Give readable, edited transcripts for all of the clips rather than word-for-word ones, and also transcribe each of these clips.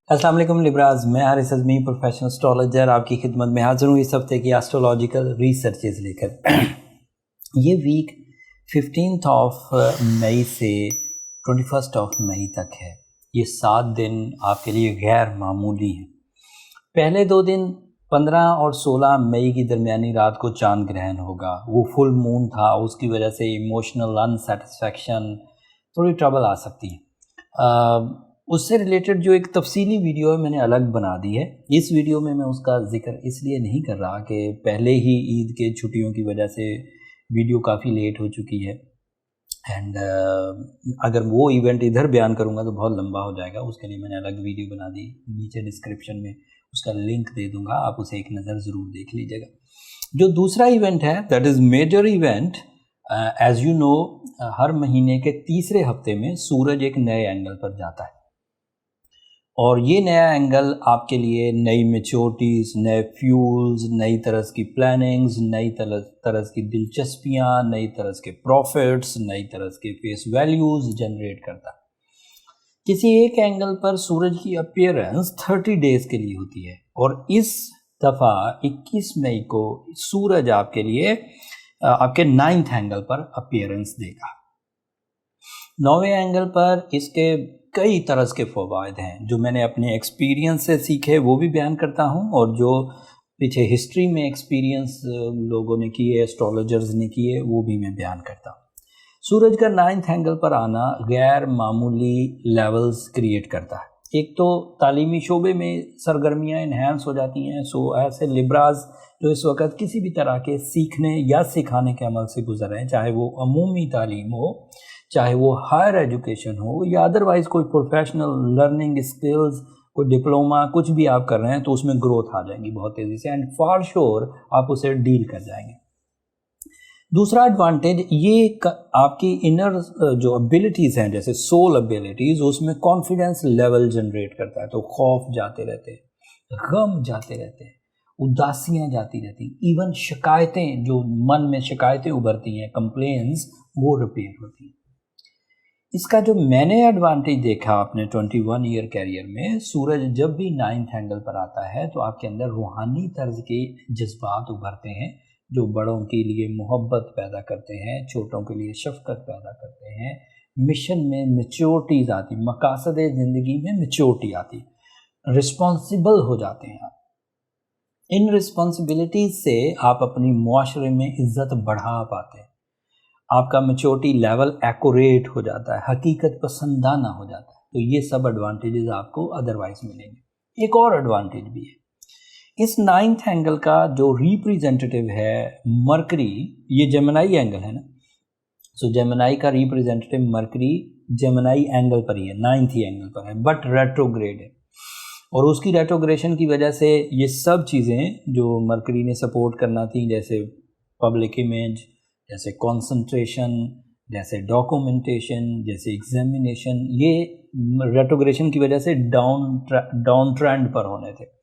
अस्सलाम वालेकुम लिब्राज, मैं हारिस अज़मी प्रोफेशनल एस्ट्रोलॉजर आपकी खिदमत में हाज़िर हूँ इस हफ्ते की एस्ट्रोलॉजिकल रिसर्चेज लेकर। ये वीक 15 ऑफ मई से 21 मई तक है। ये 7 दिन आपके लिए गैर मामूली हैं। पहले 2 दिन 15 और 16 मई की दरमियानी रात को चांद ग्रहण होगा। वो फुल मून था, उसकी वजह से इमोशनल अनसेटिस्फैक्शन, थोड़ी ट्रबल आ सकती है। उससे रिलेटेड जो एक तफसीली वीडियो है मैंने अलग बना दी है। इस वीडियो में मैं उसका ज़िक्र इसलिए नहीं कर रहा कि पहले ही ईद के छुट्टियों की वजह से वीडियो काफ़ी लेट हो चुकी है एंड अगर वो इवेंट इधर बयान करूँगा तो बहुत लंबा हो जाएगा। उसके लिए मैंने अलग वीडियो बना दी, नीचे डिस्क्रिप्शन में उसका लिंक दे दूँगा, आप उसे एक नज़र ज़रूर देख लीजिएगा। जो दूसरा इवेंट है that is major event. As you know, हर महीने के तीसरे हफ्ते में सूरज एक नए एंगल पर जाता है और ये नया एंगल आपके लिए नई मैच्योरिटीज़, नए फ्यूल्स, नई तरह की प्लानिंग्स, नई तरह की दिलचस्पियाँ, नई तरह के प्रॉफिट्स, नई तरह के फेस वैल्यूज़ जनरेट करता है। किसी एक एंगल पर सूरज की अपीयरेंस 30 डेज़ के लिए होती है और इस दफ़ा 21 मई को सूरज आपके लिए आपके 9th एंगल पर अपीयरेंस देगा। 9वें एंगल पर इसके कई तरह के फ़वाइद हैं जो मैंने अपने एक्सपीरियंस से सीखे, वो भी बयान करता हूँ, और जो पीछे हिस्ट्री में एक्सपीरियंस लोगों ने किए, एस्ट्रोलॉजर्स ने किए, वो भी मैं बयान करता हूँ। सूरज का 9th एंगल पर आना गैर मामूली लेवल्स क्रिएट करता है। एक तो तालीमी शोबे में सरगर्मियाँ इन्हांस हो जाती हैं। सो ऐसे लिब्राज जो इस वक्त किसी भी तरह के सीखने या सिखाने के अमल से गुजर रहे हैं, चाहे वो अमूमी तालीम हो, चाहे वो हायर एजुकेशन हो या अदरवाइज़ कोई प्रोफेशनल लर्निंग स्किल्स, कोई डिप्लोमा, कुछ भी आप कर रहे हैं तो उसमें ग्रोथ आ जाएगी बहुत तेज़ी से एंड फॉर श्योर आप उसे डील कर जाएंगे। दूसरा एडवांटेज ये आपकी इनर जो एबिलिटीज़ हैं, जैसे सोल एबिलिटीज़, उसमें कॉन्फिडेंस लेवल जनरेट करता है। तो खौफ जाते रहते हैं, गम जाते रहते हैं, उदासियाँ जाती रहती हैं, इवन शिकायतें, जो मन में शिकायतें उभरती हैं, कंप्लेंट्स, वो रिपेयर होती हैं। इसका जो मैंने एडवांटेज देखा अपने 21 ईयर कैरियर में, सूरज जब भी 9th एंगल पर आता है तो आपके अंदर रूहानी तर्ज के जज्बात उभरते हैं जो बड़ों के लिए मोहब्बत पैदा करते हैं, छोटों के लिए शफकत पैदा करते हैं। मिशन में मैच्योरिटीज़ आती, मकासद ज़िंदगी में मैच्योरिटी आती, रिस्पॉन्सिबल हो जाते हैं आप। इन रिस्पॉन्सिबिलिटीज़ से आप अपनी मुआशरे में इज़्ज़त बढ़ा पाते हैं, आपका मैच्योरिटी लेवल एक्यूरेट हो जाता है, हकीकत पसंदाना हो जाता है। तो ये सब एडवांटेजेस आपको अदरवाइज मिलेंगे। एक और एडवांटेज भी है, इस 9th एंगल का जो रिप्रेजेंटेटिव है मरकरी, ये जेमिनाई एंगल है ना, सो जेमिनाई का रिप्रेजेंटेटिव मरकरी जेमिनाई एंगल पर ही है, 9th ही एंगल पर है, बट रेट्रोग्रेड है। और उसकी रेट्रोग्रेशन की वजह से ये सब चीज़ें जो मरकरी ने सपोर्ट करना थी, जैसे पब्लिक इमेज, जैसे कंसंट्रेशन, जैसे डॉक्यूमेंटेशन, जैसे एग्जामिनेशन, ये रेट्रोग्रेशन की वजह से डाउन ट्रेंड पर होने थे।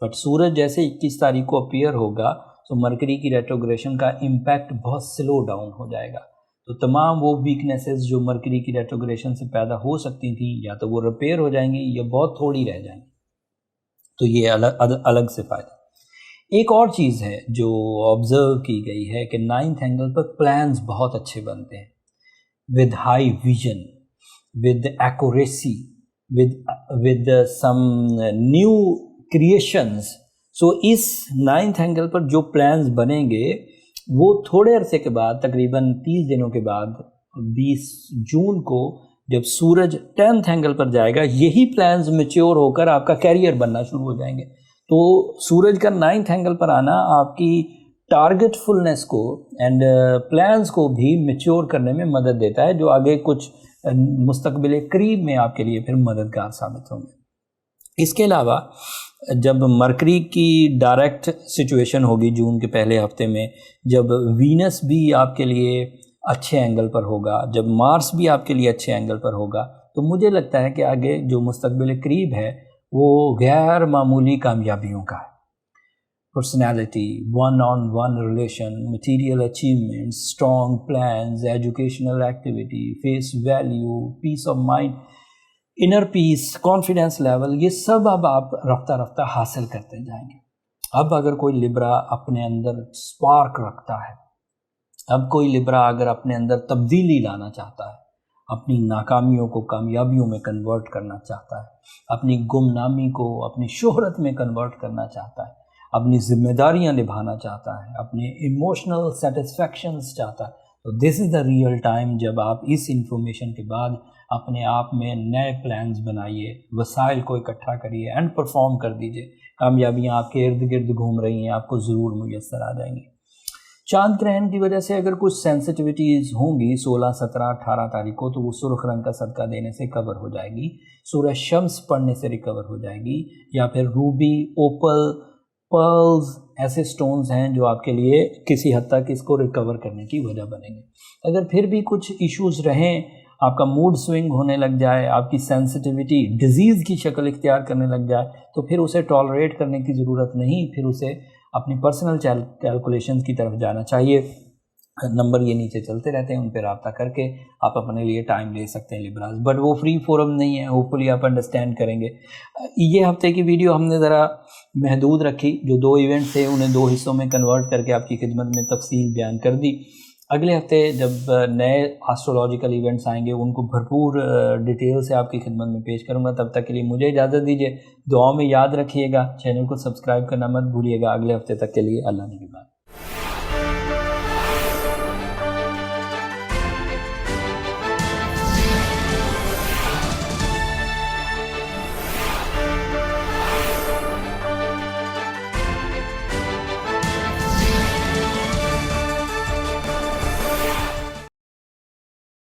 बट सूरज जैसे 21 तारीख को अपीयर होगा तो मरकरी की रेट्रोग्रेशन का इम्पैक्ट बहुत स्लो डाउन हो जाएगा। तो तमाम वो वीकनेसेस जो मरकरी की रेट्रोग्रेशन से पैदा हो सकती थी, या तो वो रिपेयर हो जाएंगी या बहुत थोड़ी रह जाएंगी। तो ये अलग से फ़ायदा। एक और चीज़ है जो ऑब्ज़र्व की गई है कि 9th एंगल पर प्लान्स बहुत अच्छे बनते हैं, with high vision, with accuracy, with some new creations. So इस 9th एंगल पर जो प्लान्स बनेंगे वो थोड़े अरसे के बाद, तकरीबन 30 दिनों के बाद, 20 जून को जब सूरज 10th एंगल पर जाएगा, यही प्लान्स मैच्योर होकर आपका कैरियर बनना शुरू हो जाएंगे। तो सूरज का 9th एंगल पर आना आपकी टारगेटफुलनेस को एंड प्लान्स को भी मैच्योर करने में मदद देता है, जो आगे कुछ मुस्तकबिल करीब में आपके लिए फिर मददगार साबित होंगे। इसके अलावा जब मरकरी की डायरेक्ट सिचुएशन होगी जून के पहले हफ्ते में, जब वीनस भी आपके लिए अच्छे एंगल पर होगा, जब मार्स भी आपके लिए अच्छे एंगल पर होगा, तो मुझे लगता है कि आगे जो मुस्तकबिल करीब है वो गैर मामूली कामयाबियों का है। Personality, one on one relation, material achievements, strong plans, educational activity, face value, peace of mind, inner peace, confidence level, یہ سب اب آپ رفتہ رفتہ حاصل کرتے جائیں گے۔ اب اگر کوئی لبرا اپنے اندر سپارک رکھتا ہے، اب کوئی لبرا اگر اپنے اندر تبدیلی لانا چاہتا ہے، اپنی ناکامیوں کو کامیابیوں میں کنورٹ کرنا چاہتا ہے، اپنی گمنامی کو اپنی شہرت میں کنورٹ کرنا چاہتا ہے، اپنی ذمہ داریاں نبھانا چاہتا ہے، اپنے ایموشنل سیٹسفیکشنز چاہتا ہے، تو دس از دا ریئل ٹائم جب آپ اس انفارمیشن کے بعد اپنے آپ میں نئے پلانز بنائیے، وسائل کو اکٹھا کریے اینڈ پرفارم کر دیجئے۔ کامیابیاں آپ کے ارد گرد گھوم رہی ہیں، آپ کو ضرور میسر آ جائیں گی۔ چاند گرہن کی وجہ سے اگر کچھ سینسٹیوٹیز ہوں گی 16، 17، 18 تاریخ کو، تو وہ سرخ رنگ کا صدقہ دینے سے کور ہو جائے گی، سورہ شمس پڑھنے سے ریکور ہو جائے گی، یا پھر روبی، اوپل، پرلز ایسے سٹونز ہیں جو آپ کے لیے کسی حد تک اس کو ریکور کرنے کی وجہ بنیں گے۔ اگر پھر بھی کچھ ایشوز رہیں، آپ کا موڈ سوئنگ ہونے لگ جائے، آپ کی سینسٹیوٹی ڈیزیز کی شکل اختیار کرنے لگ جائے، تو پھر اسے ٹالریٹ کرنے کی ضرورت نہیں، پھر اسے اپنی پرسنل کیلکولیشنز کی طرف جانا چاہیے۔ نمبر یہ نیچے چلتے رہتے ہیں، ان پہ رابطہ کر کے آپ اپنے لیے ٹائم لے سکتے ہیں لبراز، بٹ وہ فری فورم نہیں ہے، ہوپ فلی آپ انڈرسٹینڈ کریں گے۔ یہ ہفتے کی ویڈیو ہم نے ذرا محدود رکھی، جو 2 ایونٹ تھے انہیں 2 حصوں میں کنورٹ کر کے آپ کی خدمت میں تفصیل بیان کر دی۔ اگلے ہفتے جب نئے آسٹرولوجیکل ایونٹس آئیں گے ان کو بھرپور ڈیٹیل سے آپ کی خدمت میں پیش کروں گا۔ تب تک کے لیے مجھے اجازت دیجیے، دعاؤں میں یاد رکھیے گا، چینل کو سبسکرائب کرنا مت بھولیے گا۔ اگلے ہفتے تک کے لیے اللہ نگہبان۔